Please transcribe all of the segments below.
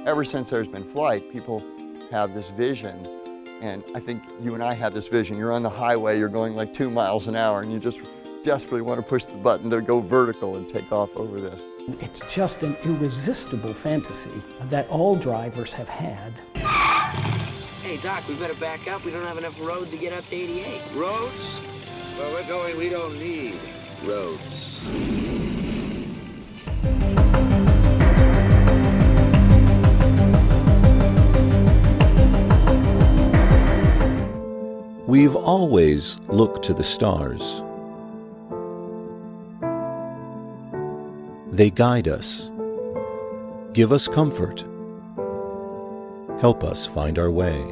ever since there's been flight, people have this vision, and I think you and I have this vision. You're on the highway, you're going like 2 miles an hour, and you just desperately want to push the button to go vertical and take off over this. It's just an irresistible fantasy that all drivers have had. Hey, Doc, we better back up. We don't have enough road to get up to 88. Roads? Where we're going, we don't need roads. We've always looked to the stars. They guide us, give us comfort, help us find our way.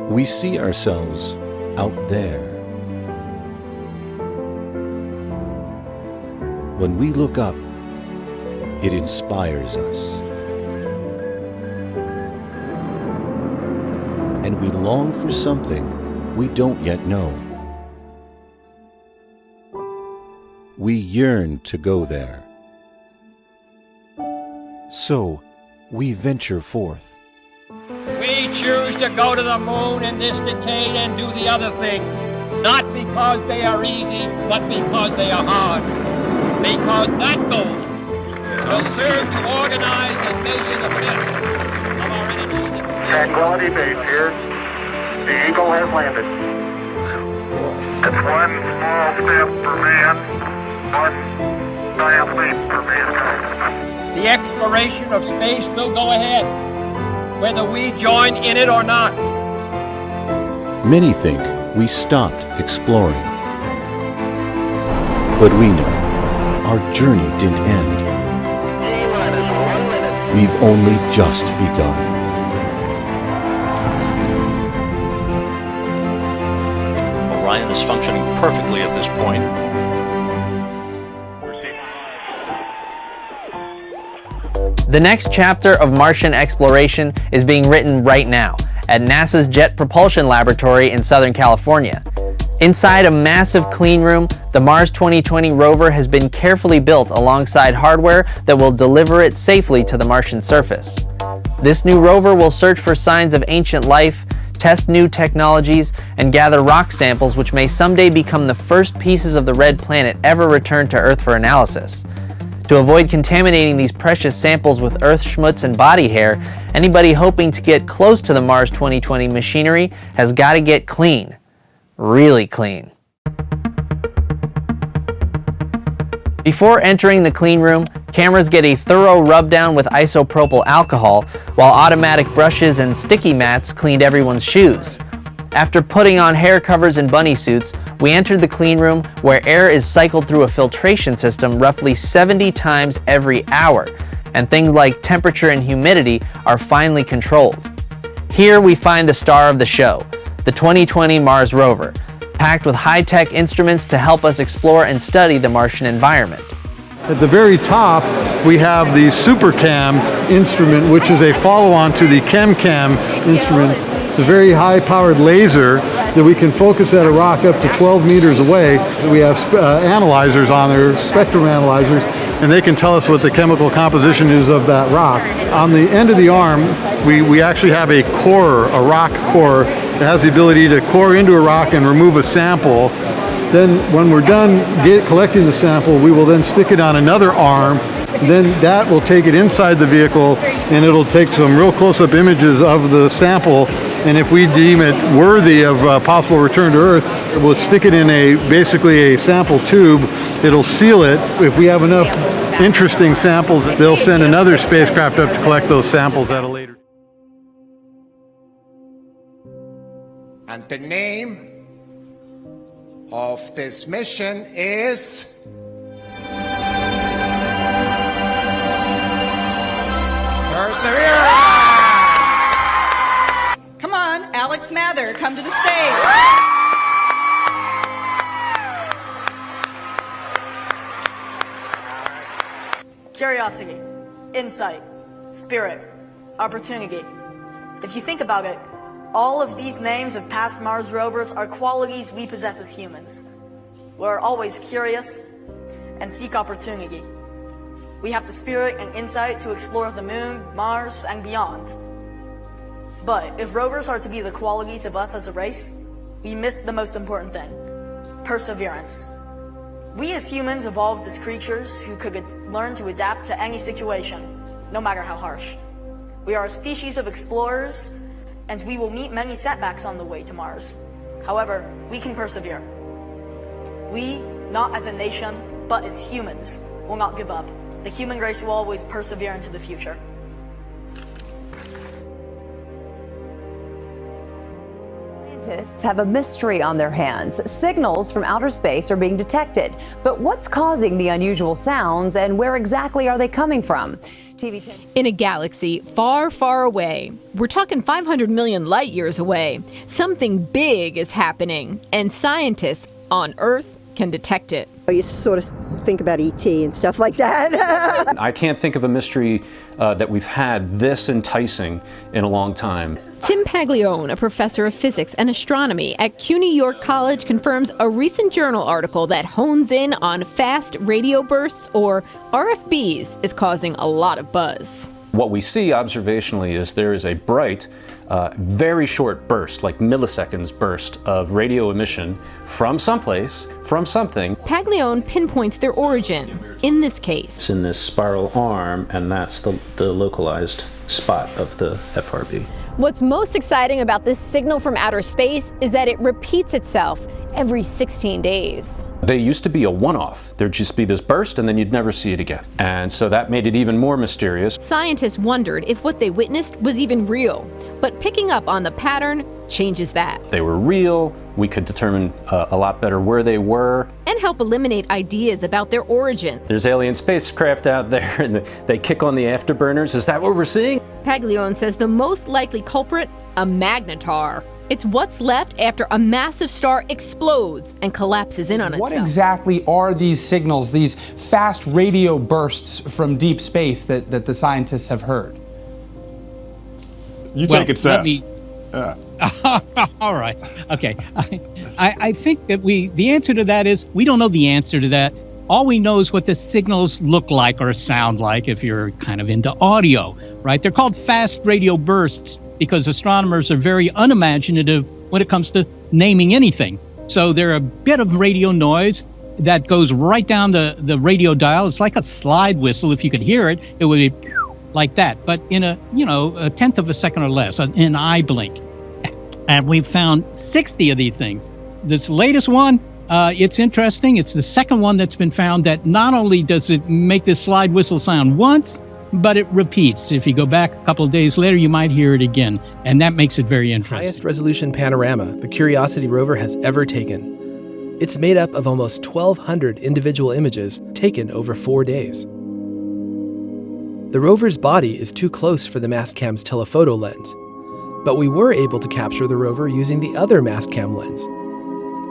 We see ourselves out there. When we look up, it inspires us. And we long for something we don't yet know. We yearn to go there. So, we venture forth. We choose to go to the moon in this decade and do the other thing, not because they are easy, but because they are hard. Because that goal will serve to organize and measure the best of our energies and skills. Tranquility Base here. The Eagle has landed. It's one small step for man, one giant leap for mankind. The exploration of space will go ahead, whether we join in it or not. Many think we stopped exploring. But we know our journey didn't end. We've only just begun. Orion is functioning perfectly at this point. The next chapter of Martian exploration is being written right now at NASA's Jet Propulsion Laboratory in Southern California. Inside a massive clean room, the Mars 2020 rover has been carefully built alongside hardware that will deliver it safely to the Martian surface. This new rover will search for signs of ancient life, test new technologies, and gather rock samples which may someday become the first pieces of the red planet ever returned to Earth for analysis. To avoid contaminating these precious samples with earth schmutz and body hair, anybody hoping to get close to the Mars 2020 machinery has got to get clean. Really clean. Before entering the clean room, cameras get a thorough rub down with isopropyl alcohol, while automatic brushes and sticky mats cleaned everyone's shoes. After putting on hair covers and bunny suits, we entered the clean room where air is cycled through a filtration system roughly 70 times every hour, and things like temperature and humidity are finely controlled. Here we find the star of the show, the 2020 Mars rover, packed with high-tech instruments to help us explore and study the Martian environment. At the very top, we have the SuperCam instrument, which is a follow-on to the ChemCam instrument. It's a very high-powered laser that we can focus at a rock up to 12 meters away. We have analyzers on there, spectrum analyzers, and they can tell us what the chemical composition is of that rock. On the end of the arm, we actually have a core, a rock core, that has the ability to core into a rock and remove a sample. Then when we're done collecting the sample, we will then stick it on another arm. Then that will take it inside the vehicle, and it'll take some real close-up images of the sample. And if we deem it worthy of possible return to Earth, we'll stick it in basically a sample tube. It'll seal it. If we have enough interesting samples, they'll send another spacecraft up to collect those samples at a later. And the name of this mission is Perseverance! Come on, Alex Mather, come to the stage. Curiosity, insight, spirit, opportunity. If you think about it, all of these names of past Mars rovers are qualities we possess as humans. We're always curious and seek opportunity. We have the spirit and insight to explore the moon, Mars, and beyond. But if rovers are to be the qualities of us as a race, we missed the most important thing: perseverance. We as humans evolved as creatures who could learn to adapt to any situation, no matter how harsh. We are a species of explorers, and we will meet many setbacks on the way to Mars. However, we can persevere. We, not as a nation, but as humans, will not give up. The human race will always persevere into the future. Scientists have a mystery on their hands. Signals from outer space are being detected. But what's causing the unusual sounds, and where exactly are they coming from? TV10. In a galaxy far, far away, we're talking 500 million light years away, something big is happening, and scientists on Earth can detect it. You sort of think about E.T. and stuff like that. I can't think of a mystery that we've had this enticing in a long time. Tim Paglione, a professor of physics and astronomy at CUNY York College, confirms a recent journal article that hones in on fast radio bursts, or RFBs, is causing a lot of buzz. What we see observationally is there is a bright, very short burst, like milliseconds burst of radio emission from someplace, from something. Paglione pinpoints their origin. In this case, it's in this spiral arm, and that's the localized spot of the FRB. What's most exciting about this signal from outer space is that it repeats itself every 16 days. They used to be a one-off. There'd just be this burst and then you'd never see it again. And so that made it even more mysterious. Scientists wondered if what they witnessed was even real, but picking up on the pattern changes that. They were real, we could determine a lot better where they were. And help eliminate ideas about their origin. There's alien spacecraft out there and they kick on the afterburners. Is that what we're seeing? Paglione says the most likely culprit, a magnetar. It's what's left after a massive star explodes and collapses in on itself. What exactly are these signals, these fast radio bursts from deep space that the scientists have heard? You take it, Seth. All right. Okay. I think that the answer to that is we don't know the answer to that. All we know is what the signals look like or sound like if you're kind of into audio, right? They're called fast radio bursts because astronomers are very unimaginative when it comes to naming anything. So they're a bit of radio noise that goes right down the radio dial. It's like a slide whistle. If you could hear it, it would be like that, but in a tenth of a second or less, an eye blink. And we've found 60 of these things. This latest one, it's interesting. It's the second one that's been found that not only does it make this slide whistle sound once, but it repeats. If you go back a couple of days later, you might hear it again, and that makes it very interesting. Highest resolution panorama the Curiosity rover has ever taken. It's made up of almost 1,200 individual images taken over 4 days. The rover's body is too close for the Mastcam's telephoto lens, but we were able to capture the rover using the other Mastcam lens.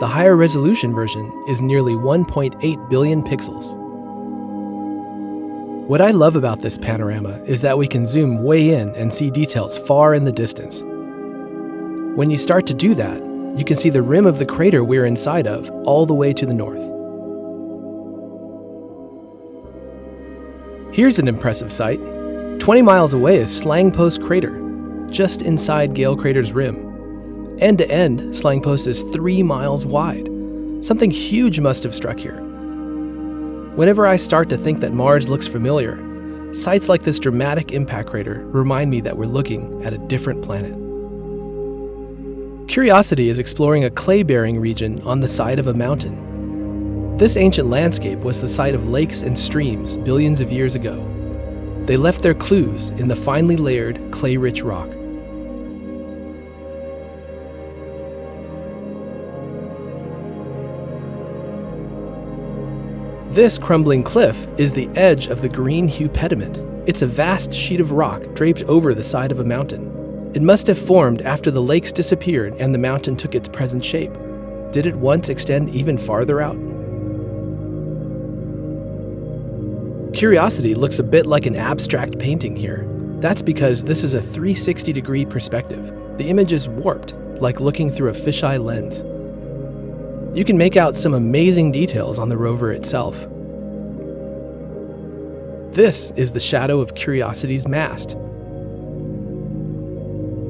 The higher resolution version is nearly 1.8 billion pixels. What I love about this panorama is that we can zoom way in and see details far in the distance. When you start to do that, you can see the rim of the crater we're inside of all the way to the north. Here's an impressive sight. 20 miles away is Slangpost Crater, just inside Gale Crater's rim. End to end, Slangpost is 3 miles wide. Something huge must have struck here. Whenever I start to think that Mars looks familiar, sites like this dramatic impact crater remind me that we're looking at a different planet. Curiosity is exploring a clay-bearing region on the side of a mountain. This ancient landscape was the site of lakes and streams billions of years ago. They left their clues in the finely layered, clay-rich rock. This crumbling cliff is the edge of the Green Hue Pediment. It's a vast sheet of rock draped over the side of a mountain. It must have formed after the lakes disappeared and the mountain took its present shape. Did it once extend even farther out? Curiosity looks a bit like an abstract painting here. That's because this is a 360-degree perspective. The image is warped, like looking through a fisheye lens. You can make out some amazing details on the rover itself. This is the shadow of Curiosity's mast.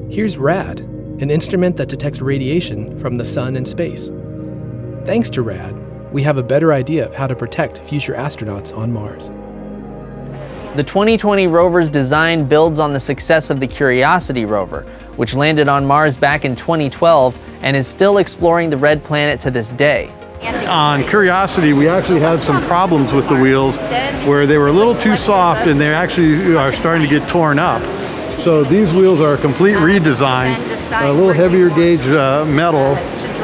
Here's RAD, an instrument that detects radiation from the sun and space. Thanks to RAD, we have a better idea of how to protect future astronauts on Mars. The 2020 rover's design builds on the success of the Curiosity rover, which landed on Mars back in 2012 and is still exploring the red planet to this day. On Curiosity, we actually had some problems with the wheels where they were a little too soft and they actually are starting to get torn up. So these wheels are a complete redesign, a little heavier gauge metal,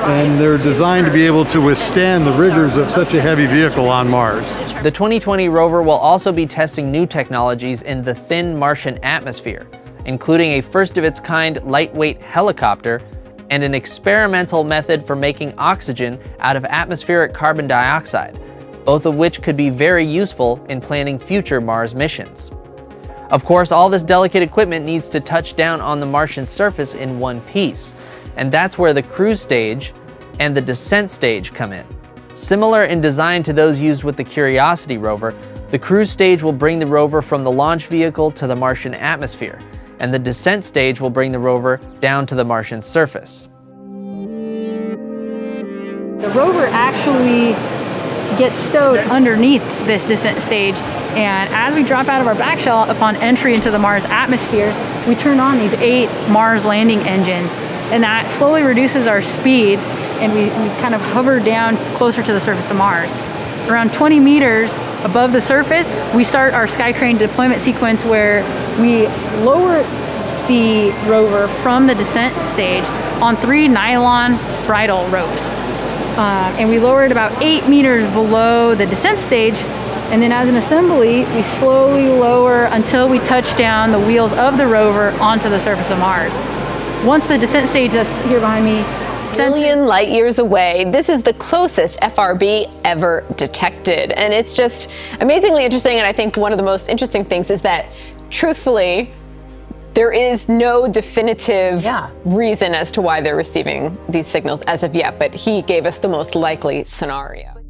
and they're designed to be able to withstand the rigors of such a heavy vehicle on Mars. The 2020 rover will also be testing new technologies in the thin Martian atmosphere, including a first-of-its-kind lightweight helicopter and an experimental method for making oxygen out of atmospheric carbon dioxide, both of which could be very useful in planning future Mars missions. Of course, all this delicate equipment needs to touch down on the Martian surface in one piece, and that's where the cruise stage and the descent stage come in. Similar in design to those used with the Curiosity rover, the cruise stage will bring the rover from the launch vehicle to the Martian atmosphere, and the descent stage will bring the rover down to the Martian surface. The rover actually gets stowed underneath this descent stage, and as we drop out of our back shell upon entry into the Mars atmosphere, we turn on these 8 Mars landing engines, and that slowly reduces our speed, and we kind of hover down closer to the surface of Mars. Around 20 meters above the surface, we start our Skycrane deployment sequence where we lower the rover from the descent stage on 3 nylon bridle ropes. And we lower it about 8 meters below the descent stage, and then as an assembly, we slowly lower until we touch down the wheels of the rover onto the surface of Mars. Once the descent stage that's here behind me, million light years away, this is the closest FRB ever detected. And it's just amazingly interesting, and I think one of the most interesting things is that, truthfully, there is no definitive reason as to why they're receiving these signals as of yet, but he gave us the most likely scenario.